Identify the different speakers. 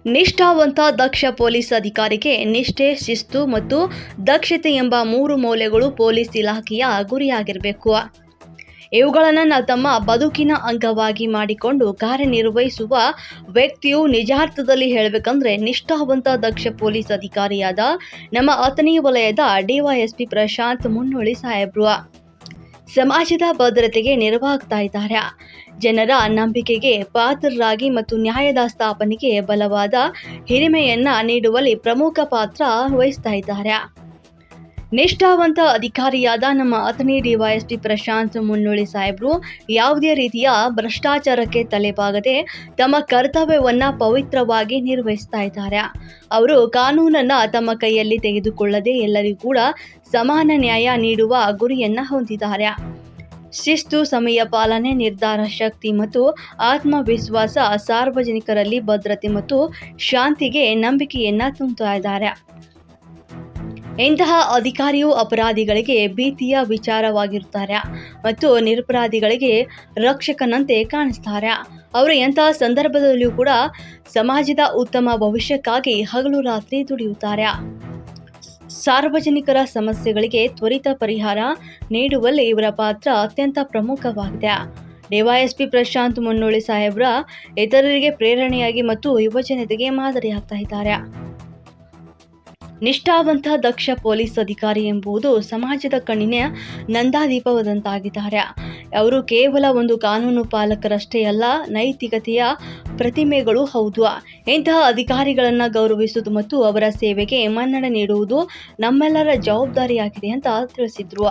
Speaker 1: ನಿಷ್ಠಾವಂತ ದಕ್ಷ ಪೊಲೀಸ್ ಅಧಿಕಾರಿಗೆ ನಿಷ್ಠೆ, ಶಿಸ್ತು ಮತ್ತು ದಕ್ಷತೆ ಎಂಬ 3 ಮೌಲ್ಯಗಳು ಪೊಲೀಸ್ ಇಲಾಖೆಯ ಗುರಿಯಾಗಿರಬೇಕು. ಇವುಗಳನ್ನು ತಮ್ಮ ಬದುಕಿನ ಅಂಗವಾಗಿ ಮಾಡಿಕೊಂಡು ಕಾರ್ಯನಿರ್ವಹಿಸುವ ವ್ಯಕ್ತಿಯು ನಿಜಾರ್ಥದಲ್ಲಿ ಹೇಳಬೇಕಂದ್ರೆ ನಿಷ್ಠಾವಂತ ದಕ್ಷ ಪೊಲೀಸ್ ಅಧಿಕಾರಿಯಾದ ನಮ್ಮ ಅಥಣಿ ವಲಯದ ಡಿವೈಎಸ್ಪಿ ಪ್ರಶಾಂತ್ ಮುನ್ನೋಳಿ ಸಾಹೇಬ್ರು ಸಮಾಜದ ಭದ್ರತೆಗೆ ನೆರವಾಗ್ತಾ ಇದ್ದಾರೆ. ಜನರ ನಂಬಿಕೆಗೆ ಪಾತ್ರರಾಗಿ ಮತ್ತು ನ್ಯಾಯದ ಸ್ಥಾಪನೆಗೆ ಬಲವಾದ ಹಿರಿಮೆಯನ್ನ ನೀಡುವಲ್ಲಿ ಪ್ರಮುಖ ಪಾತ್ರ ವಹಿಸ್ತಾ ಇದ್ದಾರೆ. ನಿಷ್ಠಾವಂತ ಅಧಿಕಾರಿಯಾದ ನಮ್ಮ ಅಥಣಿ ಡಿವೈಎಸ್ಪಿ ಪ್ರಶಾಂತ್ ಮುನ್ನೋಳಿ ಸಾಹೇಬ್ರು ಯಾವುದೇ ರೀತಿಯ ಭ್ರಷ್ಟಾಚಾರಕ್ಕೆ ತಲೆಬಾಗದೆ ತಮ್ಮ ಕರ್ತವ್ಯವನ್ನ ಪವಿತ್ರವಾಗಿ ನಿರ್ವಹಿಸ್ತಾ ಇದ್ದಾರೆ. ಅವರು ಕಾನೂನನ್ನ ತಮ್ಮ ಕೈಯಲ್ಲಿ ತೆಗೆದುಕೊಳ್ಳದೆ ಎಲ್ಲರಿಗೂ ಕೂಡ ಸಮಾನ ನ್ಯಾಯ ನೀಡುವ ಗುರಿಯನ್ನ ಹೊಂದಿದ್ದಾರೆ. ಶಿಸ್ತು, ಸಮಯ ಪಾಲನೆ, ನಿರ್ಧಾರ ಶಕ್ತಿ ಮತ್ತು ಆತ್ಮವಿಶ್ವಾಸ ಸಾರ್ವಜನಿಕರಲ್ಲಿ ಭದ್ರತೆ ಮತ್ತು ಶಾಂತಿಗೆ ನಂಬಿಕೆಯನ್ನ ತುಂಬುತ್ತಾ ಇದ್ದಾರೆ. ಇಂತಹ ಅಧಿಕಾರಿಯು ಅಪರಾಧಿಗಳಿಗೆ ಭೀತಿಯ ವಿಚಾರವಾಗಿರುತ್ತಾರೆ ಮತ್ತು ನಿರಪರಾಧಿಗಳಿಗೆ ರಕ್ಷಕನಂತೆ ಕಾಣಿಸ್ತಾರೆ. ಅವರು ಎಂತಹ ಸಂದರ್ಭದಲ್ಲಿಯೂ ಕೂಡ ಸಮಾಜದ ಉತ್ತಮ ಭವಿಷ್ಯಕ್ಕಾಗಿ ಹಗಲು ರಾತ್ರಿ ದುಡಿಯುತ್ತಾರೆ. ಸಾರ್ವಜನಿಕರ ಸಮಸ್ಯೆಗಳಿಗೆ ತ್ವರಿತ ಪರಿಹಾರ ನೀಡುವಲ್ಲಿ ಇವರ ಪಾತ್ರ ಅತ್ಯಂತ ಪ್ರಮುಖವಾಗಿದೆ. ಡಿವೈಎಸ್ಪಿ ಪ್ರಶಾಂತ್ ಮುನ್ನೋಳಿ ಸಾಹೇಬ್ರ ಇತರರಿಗೆ ಪ್ರೇರಣೆಯಾಗಿ ಮತ್ತು ಯುವಜನತೆಗೆ ಮಾದರಿಯಾಗ್ತಾ ಇದ್ದಾರೆ. ನಿಷ್ಠಾವಂತ ದಕ್ಷ ಪೊಲೀಸ್ ಅಧಿಕಾರಿ ಎಂಬುದು ಸಮಾಜದ ಕಣ್ಣಿನ ನಂದಾದೀಪವಾದಂತಾಗಿದ್ದಾರೆ. ಅವರು ಕೇವಲ ಒಂದು ಕಾನೂನು ಪಾಲಕರಷ್ಟೇ ಅಲ್ಲ, ನೈತಿಕತೆಯ ಪ್ರತಿಮೆಗಳು ಹೌದು. ಇಂತಹ ಅಧಿಕಾರಿಗಳನ್ನು ಗೌರವಿಸುವುದು ಮತ್ತು ಅವರ ಸೇವೆಗೆ ಮನ್ನಣೆ ನೀಡುವುದು ನಮ್ಮೆಲ್ಲರ ಜವಾಬ್ದಾರಿಯಾಗಿದೆ ಅಂತ ತಿಳಿಸಿದ್ರು.